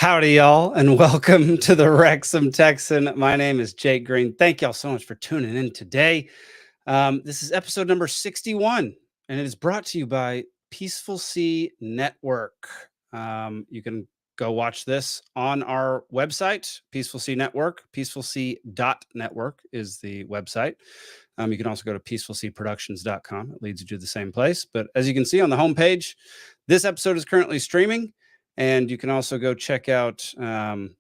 Howdy, y'all, and welcome to the Wrexham Texan. My name is Jake Green. Thank y'all so much for tuning in today. This is episode number 61, and it is brought to you by PeacefulSea Network. You can go watch this on our website, PeacefulSea Network. PeacefulSea.network is the website. You can also go to PeacefulSeaProductions.com. It leads you to the same place. But as you can see on the homepage, this episode is currently streaming. And you can also go check out the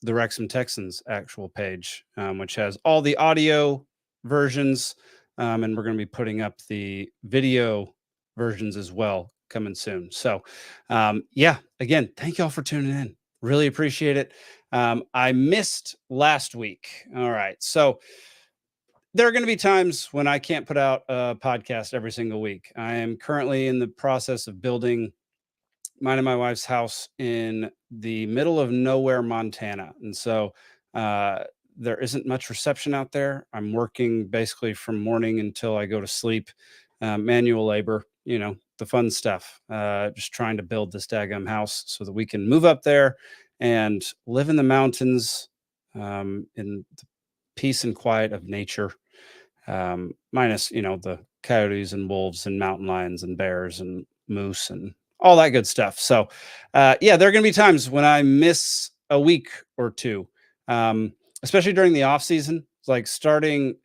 Wrexham Texans actual page, which has all the audio versions. And we're going to be putting up the video versions as well coming soon. So, again, thank y'all for tuning in. Really appreciate it. I missed last week. All right. So, there are going to be times when I can't put out a podcast every single week. I am currently in the process of building mine and my wife's house in the middle of nowhere, Montana. And so there isn't much reception out there. I'm working basically from morning until I go to sleep, manual labor, the fun stuff, just trying to build this daggum house so that we can move up there and live in the mountains in the peace and quiet of nature, minus, the coyotes and wolves and mountain lions and bears and moose and all that good stuff. So, there are going to be times when I miss a week or two, especially during the off season. It's like starting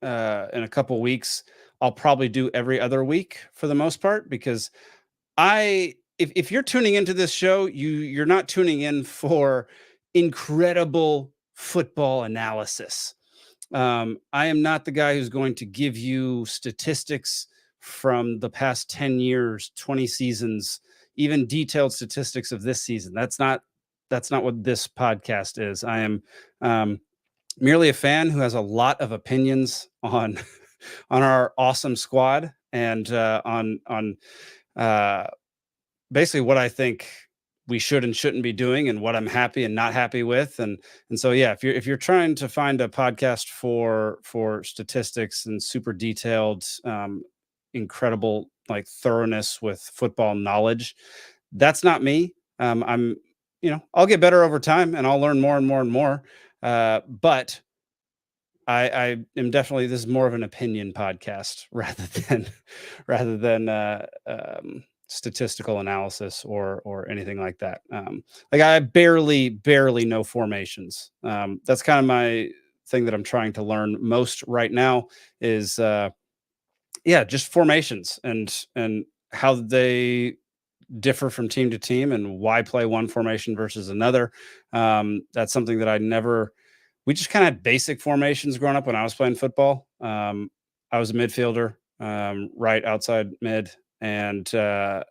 in a couple weeks, I'll probably do every other week for the most part, because if you're tuning into this show, you're not tuning in for incredible football analysis. I am not the guy who's going to give you statistics from the past 10 years, 20 seasons, even detailed statistics of this season. That's not what this podcast is. I am merely a fan who has a lot of opinions on our awesome squad and on basically what I think we should and shouldn't be doing and what I'm happy and not happy with. And so, if you're trying to find a podcast for statistics and super detailed, incredible thoroughness with football knowledge, that's not me. I'll get better over time and I'll learn more and more and more. But I am definitely, this is more of an opinion podcast rather than statistical analysis or anything like that. I barely know formations. That's kind of my thing that I'm trying to learn most right now is just formations and how they differ from team to team and why play one formation versus another. That's something that we just kind of had basic formations growing up when I was playing football. I was a midfielder, right outside mid. And I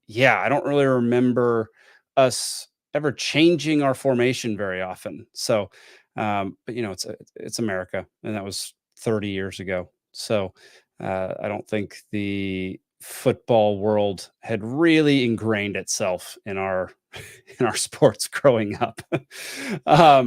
don't really remember us ever changing our formation very often. So, but it's America, and that was 30 years ago. So I don't think the football world had really ingrained itself in our sports growing up. There are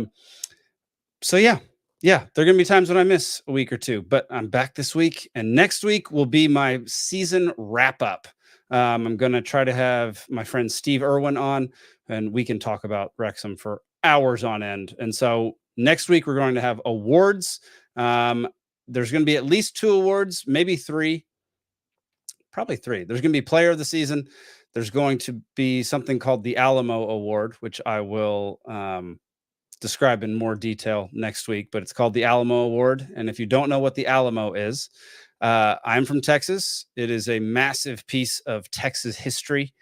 going to be times when I miss a week or two, but I'm back this week, and next week will be my season wrap up. I'm going to try to have my friend Steve Irwin on, and we can talk about Wrexham for hours on end. And so next week we're going to have awards. There's going to be at least 2 awards, maybe 3, probably 3. There's going to be player of the season. There's going to be something called the Alamo Award, which I will describe in more detail next week, but it's called the Alamo Award. And if you don't know what the Alamo is, I'm from Texas. It is a massive piece of Texas history.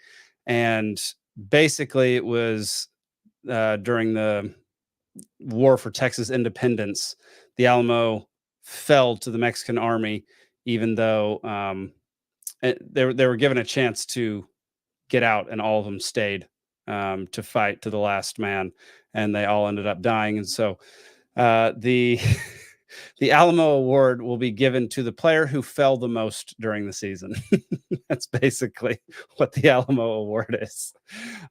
And basically it was during the War for Texas independence, the Alamo fell to the Mexican army, even though they were given a chance to get out, and all of them stayed to fight to the last man, and they all ended up dying. And so the Alamo Award will be given to the player who fell the most during the season. That's basically what the Alamo Award is.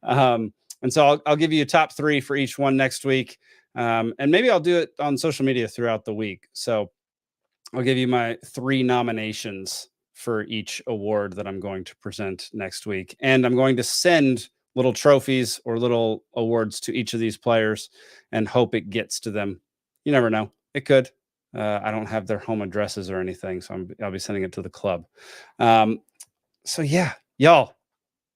And so I'll give you a top 3 for each one next week. And maybe I'll do it on social media throughout the week. So I'll give you my 3 nominations for each award that I'm going to present next week. And I'm going to send little trophies or little awards to each of these players and hope it gets to them. You never know. It could. I don't have their home addresses or anything, so I'll be sending it to the club. So yeah, y'all,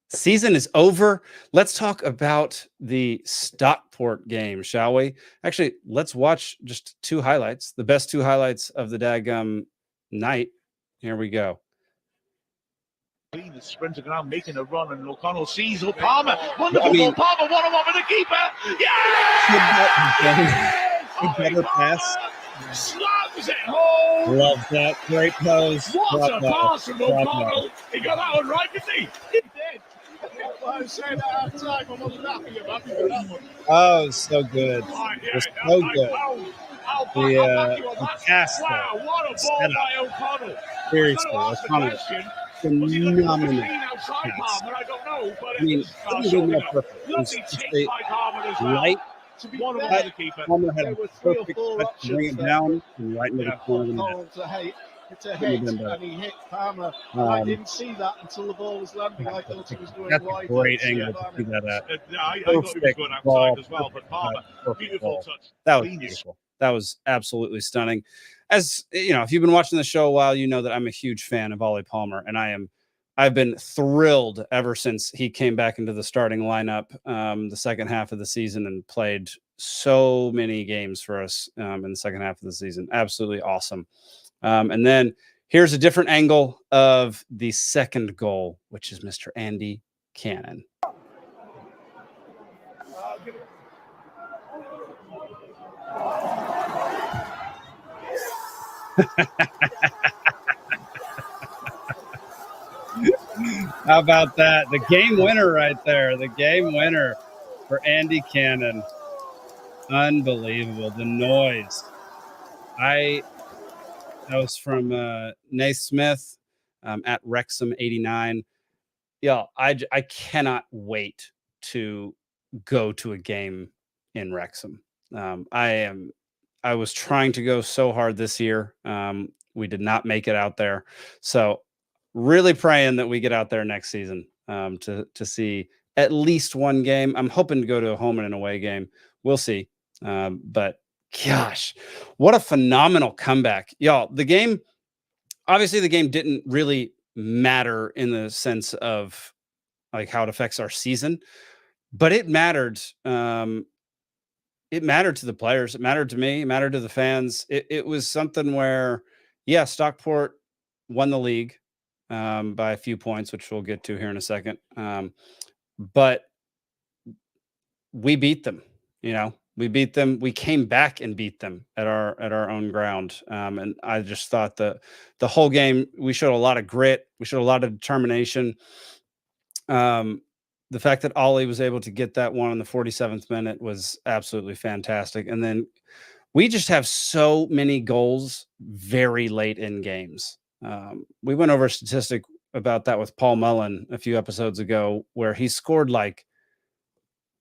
season is over. Let's talk about the Stockport game, shall we? Actually, let's watch just 2 highlights, the best 2 highlights of the daggum night. Here we go. The sprinter ground making a run, and O'Connell sees Palmer. Wonderful ball, Palmer, 1-on-1 with the keeper. Yeah! Better pass. Slams it home. Love that. Great pose. What a pass from O'Connell. He got that one right, didn't he? He did. Well, I was saying at half time, I wasn't happy about that one. Oh, so good. It's so good. The pass. Wow, what a ball by O'Connell. Seriously, O'Connell. Phenomenal. I don't know, but I mean, it was lovely take by Palmer as well. Light. Palmer had a perfect touch to bring it down and right into the corner. It's a hit, and he hit Palmer. I didn't see that until the ball was landing. I thought he was going that's wide. That's a great angle to do that at. I thought he was going outside as well, but Palmer, beautiful touch. That was beautiful. That was absolutely stunning. As you know, if you've been watching the show a while, you know that I'm a huge fan of Ollie Palmer, and I've been thrilled ever since he came back into the starting lineup the second half of the season and played so many games for us in the second half of the season. Absolutely awesome. And then here's a different angle of the second goal, which is Mr. Andy Cannon. How about that? The game winner right there. The game winner for Andy Cannon. Unbelievable. The noise. That was from Naismith at Wrexham 89. Yeah, I cannot wait to go to a game in Wrexham. I was trying to go so hard this year. We did not make it out there. So really praying that we get out there next season to see at least one game. I'm hoping to go to a home and an away game. We'll see. But gosh, what a phenomenal comeback. Y'all, obviously the game didn't really matter in the sense of like how it affects our season, but it mattered. It mattered to the players. It mattered to me. It mattered to the fans. It was something where, yeah, Stockport won the league by a few points, which we'll get to here in a second. But we beat them, we beat them. We came back and beat them at our own ground. And I just thought the whole game, we showed a lot of grit. We showed a lot of determination. The fact that Ollie was able to get that one in the 47th minute was absolutely fantastic. And then we just have so many goals very late in games. We went over a statistic about that with Paul Mullen a few episodes ago, where he scored like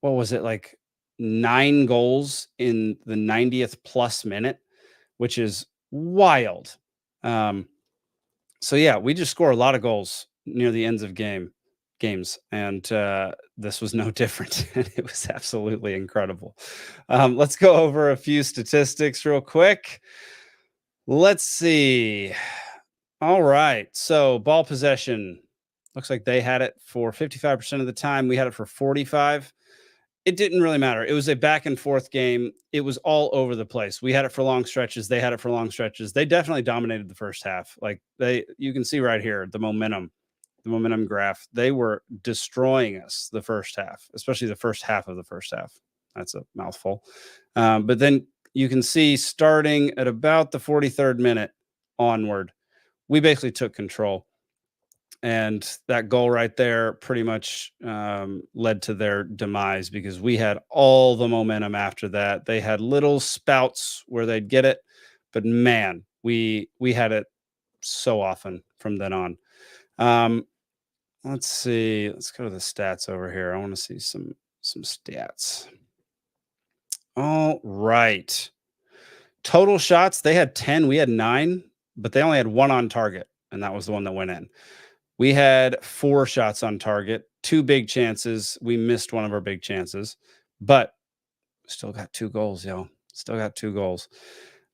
9 goals in the 90th plus minute, which is wild. So yeah, we just score a lot of goals near the ends of games, and this was no different. It was absolutely incredible. Let's go over a few statistics real quick. Let's see. All right, so ball possession looks like they had it for 55% of the time. We had it for 45. It didn't really matter. It was a back and forth game. It was all over the place. We had it for long stretches. They had it for long stretches. They definitely dominated the first half. You can see right here, the momentum graph. They were destroying us the first half, especially the first half of the first half. That's a mouthful. But then you can see starting at about the 43rd minute onward, we basically took control. And that goal right there pretty much led to their demise, because we had all the momentum after that. They had little spouts where they'd get it, but man, we had it so often from then on. Let's see. Let's go to the stats over here. I want to see some stats. All right. Total shots, they had 10. We had 9, but they only had 1 on target, and that was the one that went in. We had 4 shots on target, 2 big chances. We missed one of our big chances, but still got 2 goals, y'all. Still got 2 goals.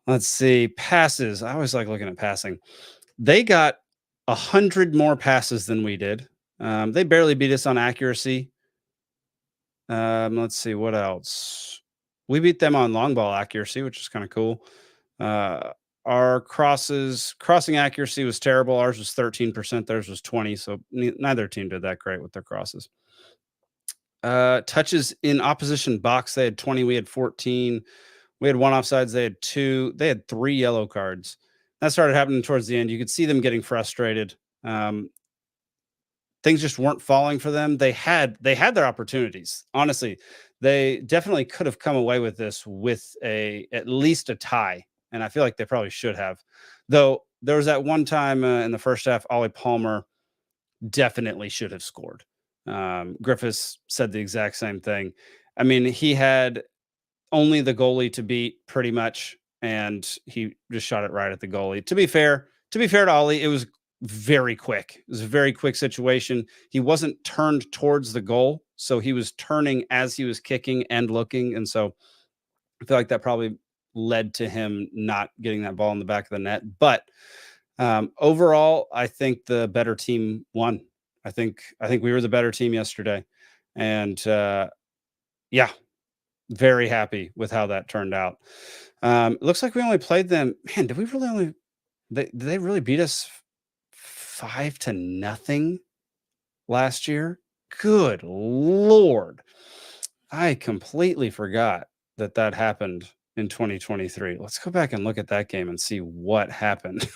Let's see. Passes. I always like looking at passing. They got 100 more passes than we did. They barely beat us on accuracy. Let's see what else. We beat them on long ball accuracy, which is kind of cool. Our crossing accuracy was terrible. Ours was 13%. Theirs was 20. So neither team did that great with their crosses. Touches in opposition box. They had 20. We had 14. We had 1 offsides. They had 2. They had 3 yellow cards. That started happening towards the end. You could see them getting frustrated. Things just weren't falling for them. They had their opportunities. Honestly, they definitely could have come away with this with at least a tie, and I feel like they probably should have. Though there was that one time in the first half, Ollie Palmer definitely should have scored. Griffiths said the exact same thing. I mean, he had only the goalie to beat pretty much, and he just shot it right at the goalie. To be fair to Ollie, it was very quick. It was a very quick situation. He wasn't turned towards the goal, so he was turning as he was kicking and looking, and so I feel like that probably led to him not getting that ball in the back of the net. But overall, I think the better team won. I think we were the better team yesterday, and yeah, very happy with how that turned out. It looks like we only played them. Man, did we really only? Did they really beat us 5-0 last year? Good Lord. I completely forgot that happened in 2023. Let's go back and look at that game and see what happened.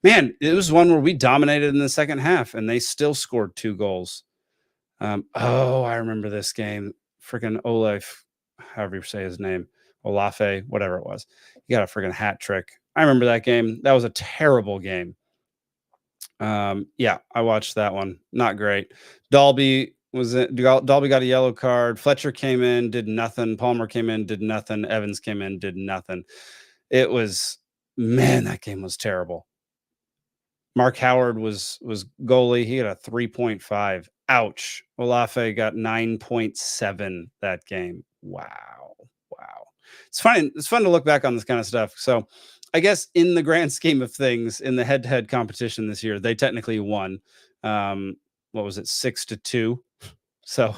Man, it was one where we dominated in the second half and they still scored 2 goals. I remember this game. Freaking Olaf, however you say his name, Olafe, whatever it was. He got a freaking hat trick. I remember that game. That was a terrible game. Yeah, I watched that one. Not great. Dalby got a yellow card. Fletcher came in, did nothing. Palmer came in, did nothing. Evans came in, did nothing. It was, man, that game was terrible. Mark Howard was goalie. He got a 3.5. Ouch. Olafe got 9.7 that game. Wow. It's fun to look back on this kind of stuff. So I guess in the grand scheme of things, in the head-to-head competition this year, they technically won. What was it, 6-2? So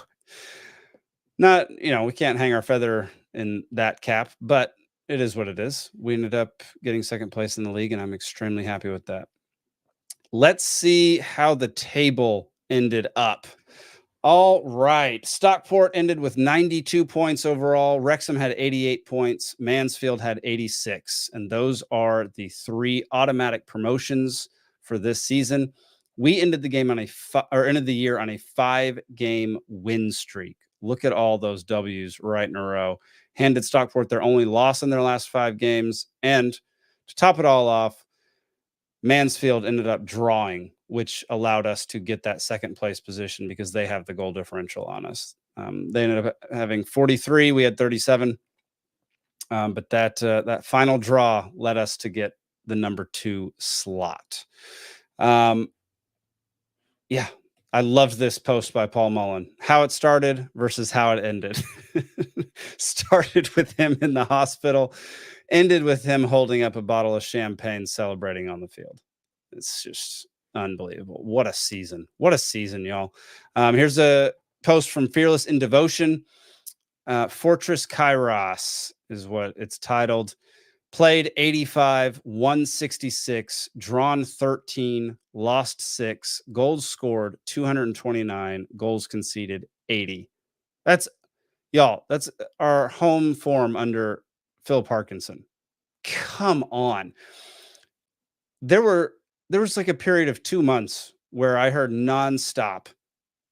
not, we can't hang our feather in that cap, but it is what it is. We ended up getting second place in the league, and I'm extremely happy with that. Let's see how the table ended up. All right. Stockport ended with 92 points overall. Wrexham had 88 points. Mansfield had 86. And those are the 3 automatic promotions for this season. We ended the game ended the year on a 5-game win streak. Look at all those W's right in a row. Handed Stockport their only loss in their last 5 games. And to top it all off, Mansfield ended up drawing, which allowed us to get that second place position because they have the goal differential on us. They ended up having 43. We had 37. But that final draw led us to get the number 2 slot. Yeah, I loved this post by Paul Mullen. How it started versus how it ended. Started with him in the hospital, ended with him holding up a bottle of champagne celebrating on the field. It's just unbelievable. What a season. What a season, y'all. Here's a post from Fearless in Devotion. Fortress Kairos is what it's titled. Played 85, won 66, drawn 13, lost 6, goals scored 229, goals conceded 80. That's our home form under Phil Parkinson. Come on. There was like a period of 2 months where I heard nonstop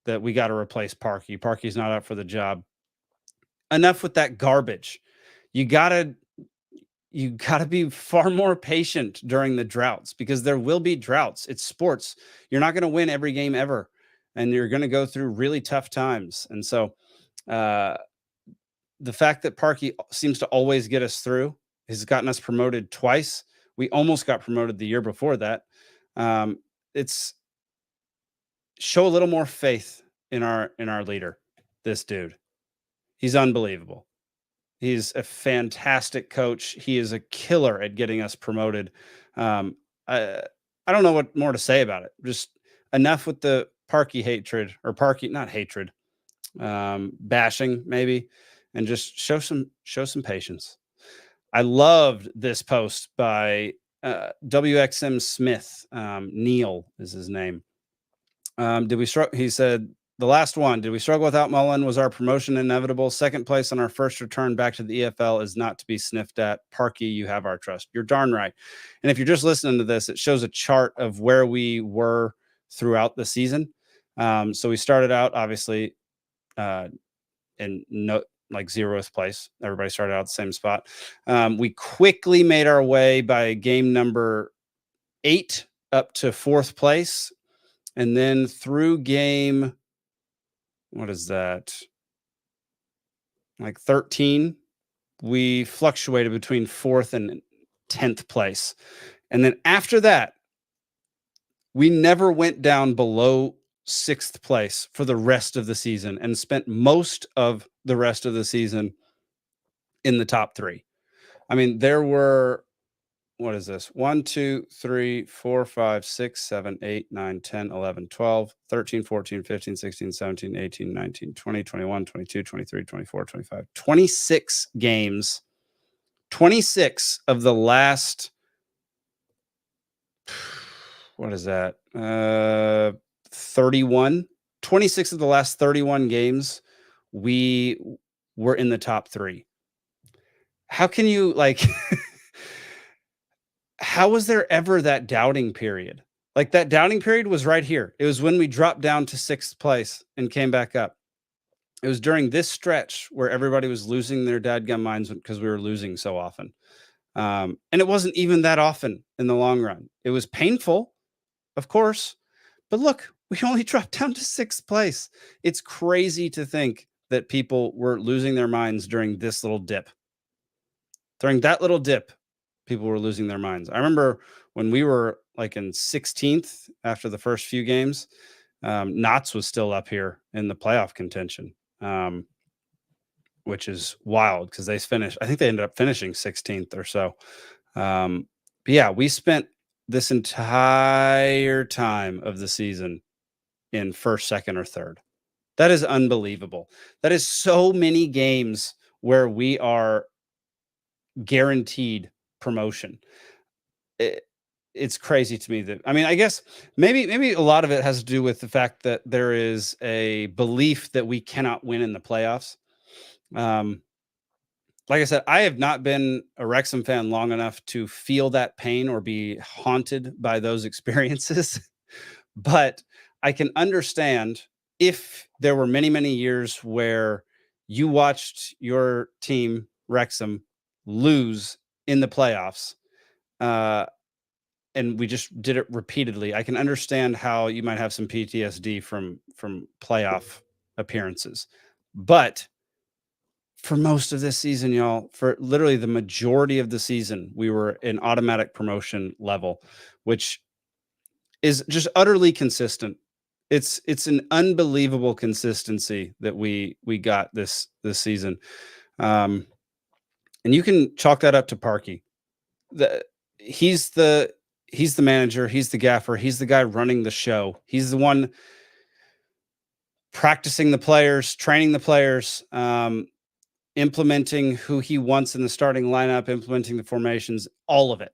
that we got to replace Parky. Parky's not up for the job. Enough with that garbage. You gotta be far more patient during the droughts because there will be droughts. It's sports. You're not going to win every game ever, and you're going to go through really tough times. And so the fact that Parky seems to always get us through has gotten us promoted twice. We almost got promoted the year before that. It's show a little more faith in our leader. This dude, he's unbelievable. He's a fantastic coach. He is a killer at getting us promoted. I don't know what more to say about it. Just enough with the Parky hatred, or Parky, not hatred, bashing maybe, and just show some patience. I loved this post by WXM Smith. Neil is his name. Did we struggle? He said, the last one, did we struggle without Mullen? Was our promotion inevitable? Second place on our first return back to the EFL is not to be sniffed at. Parky, you have our trust. You're darn right. And if you're just listening to this, it shows a chart of where we were throughout the season. So we started out, obviously, in like 0th place. Everybody started out the same spot. We quickly made our way by game number 8 up to 4th place. And then through game, what is that? Like 13, we fluctuated between 4th and 10th place. And then after that, we never went down below 6th place for the rest of the season, and spent most of the rest of the season in the top 3. I mean, there were, what is this? 1, 2, 3, 4, 5, 6, 7, 8, 9, 10, 11, 12, 13, 14, 15, 16, 17, 18, 19, 20, 21, 22, 23, 24, 25, 26 games. 26 of the last, what is that? 31. 26 of the last 31 games, we were in the top 3. How can you, like, how was there ever that doubting period? Like, that doubting period was right here. It was when we dropped down to 6th place and came back up. It was during this stretch where everybody was losing their dadgum minds because we were losing so often. And it wasn't even that often in the long run. It was painful, of course, but look, we only dropped down to 6th place. It's crazy to think that people were losing their minds during this little dip. During that little dip, people were losing their minds. I remember when we were like in 16th after the first few games, Knott's was still up here in the playoff contention, which is wild because they finished, I think they ended up finishing 16th or so. But yeah, we spent this entire time of the season in 1st, 2nd, or 3rd. That is unbelievable. That is so many games where we are guaranteed promotion. It's crazy to me that, I mean, I guess maybe a lot of it has to do with the fact that there is a belief that we cannot win in the playoffs. Like I said, I have not been a Wrexham fan long enough to feel that pain or be haunted by those experiences. But I can understand if there were many, many years where you watched your team, Wrexham, lose in the playoffs, and we just did it repeatedly. I can understand how you might have some PTSD from playoff appearances. But for most of this season, y'all, for literally the majority of the season, we were in automatic promotion level, which is just utterly consistent. It's an unbelievable consistency that we got this season. And you can chalk that up to Parky. He's the manager, he's the gaffer, he's the guy running the show. He's the one practicing the players, training the players, implementing who he wants in the starting lineup, implementing the formations, all of it.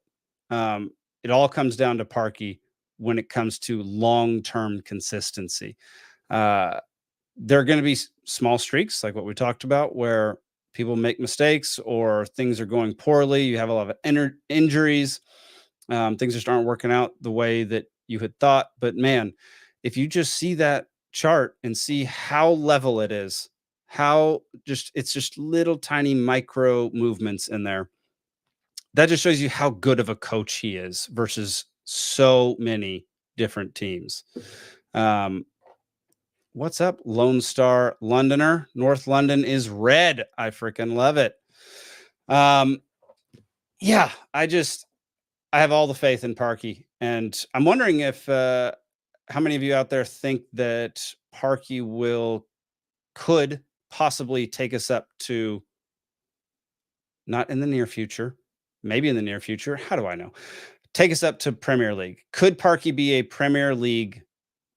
It all comes down to Parky when it comes to long-term consistency. There are going to be small streaks like what we talked about where people make mistakes or things are going poorly. You have a lot of injuries. Things just aren't working out the way that you had thought. But man, if you just see that chart and see how level it is, it's just little tiny micro movements in there. That just shows you how good of a coach he is versus so many different teams. What's up, Lone Star Londoner? North London is red. I freaking love it. Yeah, I have all the faith in Parky, and I'm wondering if how many of you out there think that Parkey could possibly take us up to, not in the near future, maybe in the near future, how do I know? Take us up to Premier League. Could Parkey be a Premier League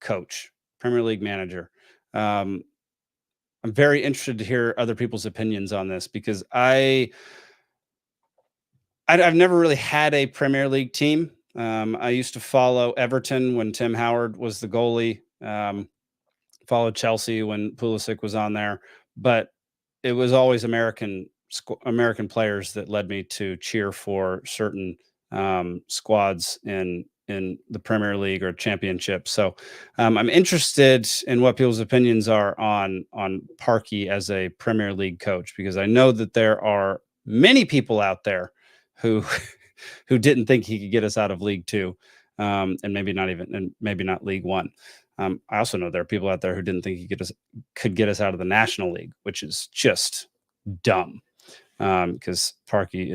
coach, Premier League manager? I'm very interested to hear other people's opinions on this, because I've never really had a Premier League team. I used to follow Everton when Tim Howard was the goalie. Followed Chelsea when Pulisic was on there, but it was always American players that led me to cheer for certain squads in the Premier League or Championship. So I'm interested in what people's opinions are on Parkey as a Premier League coach, because I know that there are many people out there who didn't think he could get us out of League Two, and maybe not League One. I also know there are people out there who didn't think he could get us out of the National League, which is just dumb, because Parkey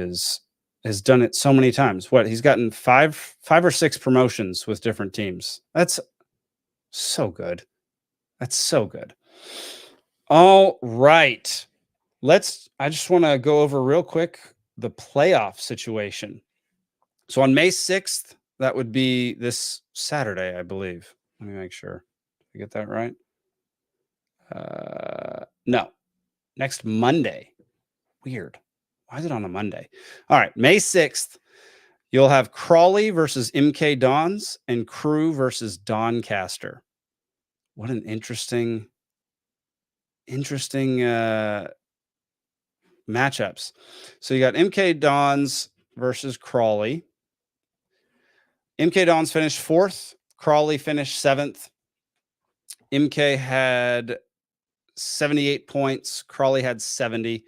has done it so many times. He's gotten five or six promotions with different teams. That's so good. That's so good. All right. I just want to go over real quick the playoff situation. So on May 6th, that would be this Saturday, I believe. Let me make sure. Did I get that right? No. Next Monday. Weird. Why is it on a Monday? All right. May 6th, you'll have Crawley versus MK Dons and Crew versus Doncaster. What an interesting matchups. So you got MK Dons versus Crawley. MK Dons finished 4th. Crawley finished 7th. MK had 78 points. Crawley had 70.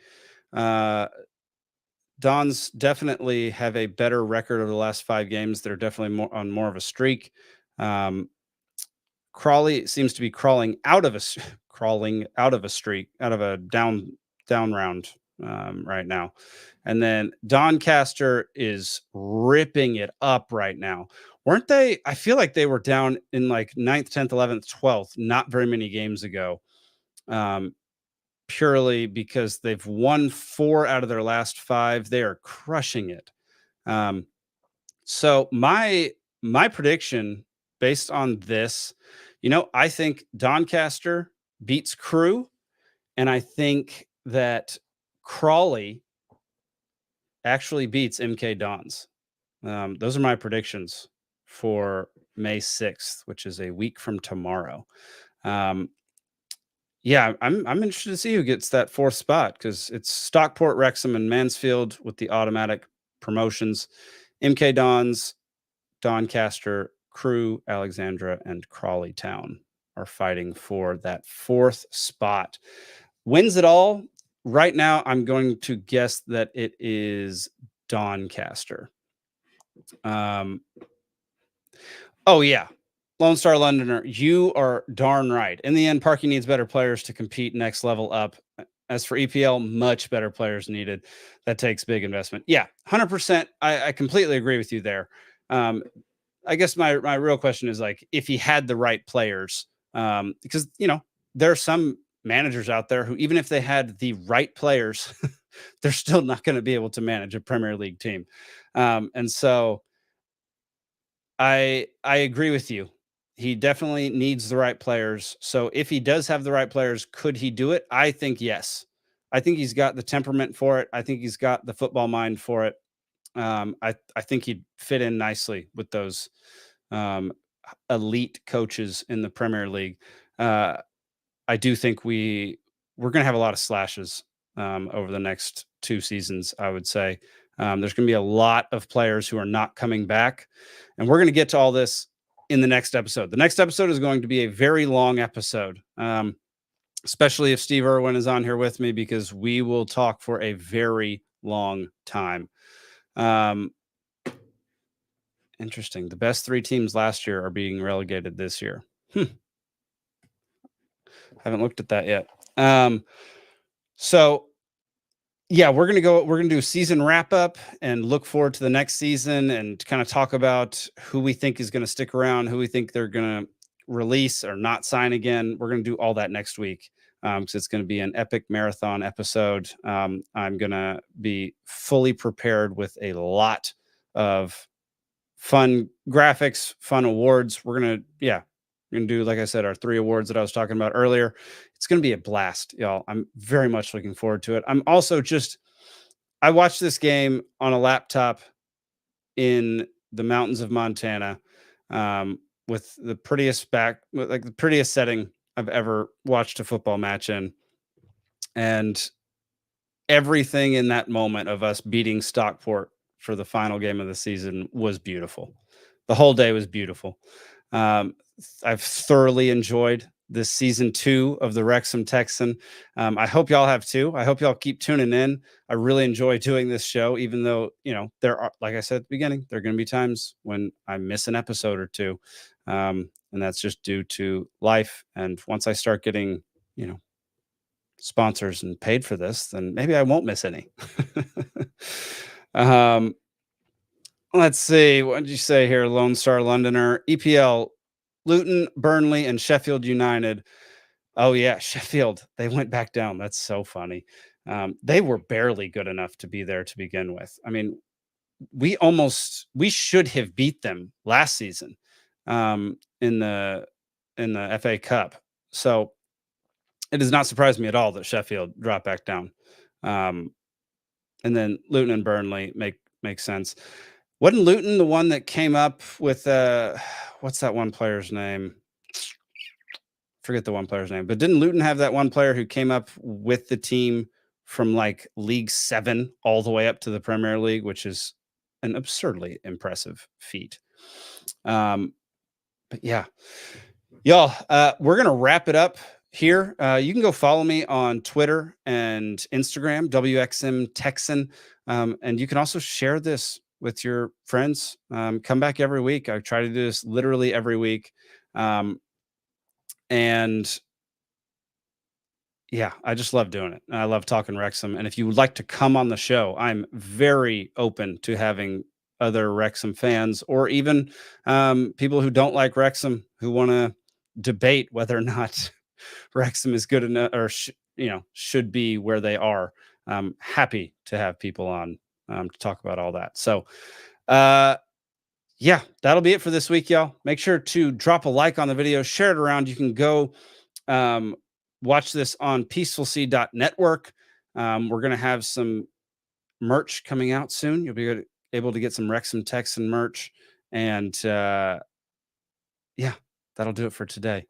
Dons definitely have a better record over the last 5 games. They're definitely more of a streak. Crawley seems to be crawling out of a streak, out of a down round right now. And then Doncaster is ripping it up right now. Weren't they? I feel like they were down in like 9th, 10th, 11th, 12th, not very many games ago, purely because they've won 4 out of their last 5. They are crushing it. So my prediction based on this, I think Doncaster beats Crew, and I think that Crawley actually beats MK Dons. Those are my predictions for May 6th, which is a week from tomorrow. Yeah, I'm interested to see who gets that 4th spot, because it's Stockport, Wrexham, and Mansfield with the automatic promotions. MK Dons, Doncaster, Crew, Alexandra, and Crawley Town are fighting for that 4th spot. Wins it all? Right now, I'm going to guess that it is Doncaster. Oh, yeah. Lone Star Londoner, you are darn right. In the end, Parkey needs better players to compete next level up. As for EPL, much better players needed. That takes big investment. Yeah, 100%. I completely agree with you there. I guess my real question is, like, if he had the right players, because, there are some managers out there who, even if they had the right players, they're still not going to be able to manage a Premier League team. And so I agree with you. He definitely needs the right players. So if he does have the right players, could he do it? I think yes. I think he's got the temperament for it. I think he's got the football mind for it. I think he'd fit in nicely with those elite coaches in the Premier League. I do think we're going to have a lot of slashes over the next 2 seasons, I would say. There's going to be a lot of players who are not coming back, and we're going to get to all this in the next episode. The next episode is going to be a very long episode, especially if Steve Irwin is on here with me, because we will talk for a very long time. Interesting. The best 3 teams last year are being relegated this year. Haven't looked at that yet. So yeah, we're going to do a season wrap up and look forward to the next season, and kind of talk about who we think is going to stick around, who we think they're going to release or not sign again. We're going to do all that next week. Because it's going to be an epic marathon episode. I'm going to be fully prepared with a lot of fun graphics, fun awards. We're going to do, like I said, our 3 awards that I was talking about earlier. It's going to be a blast, y'all. I'm very much looking forward to it. I'm also I watched this game on a laptop in the mountains of Montana with the prettiest the prettiest setting I've ever watched a football match in. And everything in that moment of us beating Stockport for the final game of the season was beautiful. The whole day was beautiful. I've thoroughly enjoyed this season 2 of the Wrexham Texan. I hope y'all have too. I hope y'all keep tuning in. I really enjoy doing this show, even though, there are, like I said at the beginning, there are going to be times when I miss an episode or two. And that's just due to life. And once I start getting, sponsors and paid for this, then maybe I won't miss any. Let's see. What did you say here? Lone Star Londoner, EPL, Luton, Burnley, and Sheffield United. Oh yeah, Sheffield. They went back down. That's so funny. They were barely good enough to be there to begin with. I mean, we should have beat them last season in the FA Cup. So it does not surprise me at all that Sheffield dropped back down. And then Luton and Burnley make sense. Wasn't Luton the one that came up with what's that one player's name? Forget the one player's name, but didn't Luton have that one player who came up with the team from like League 7 all the way up to the Premier League, which is an absurdly impressive feat. But yeah, y'all, we're going to wrap it up here. You can go follow me on Twitter and Instagram, WXMTexan. And you can also share this with your friends. Come back every week. I try to do this literally every week. And yeah, I just love doing it. I love talking Wrexham. And if you would like to come on the show, I'm very open to having other Wrexham fans or even people who don't like Wrexham who want to debate whether or not Wrexham is good enough or should be where they are. I'm happy to have people on to talk about all that. So yeah, that'll be it for this week, y'all. Make sure to drop a like on the video, share it around. You can go watch this on PeacefulSea.network. We're going to have some merch coming out soon. You'll be able to get some Wrexham Texan merch. And yeah, that'll do it for today.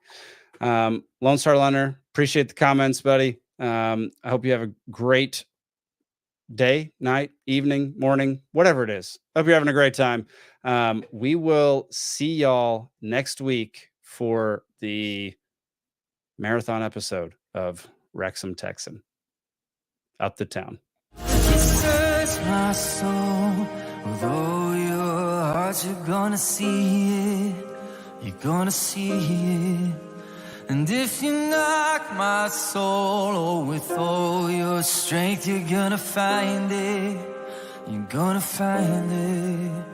Lone Star Lunner, appreciate the comments, buddy. I hope you have a great day, night, evening, morning, whatever it is. Hope you're having a great time. We will see y'all next week for the marathon episode of Wrexham Texan. Up the town. Search my soul with all your heart, you're gonna see it. You're gonna see it. And if you knock my soul with all your strength, you're gonna find it. You're gonna find it.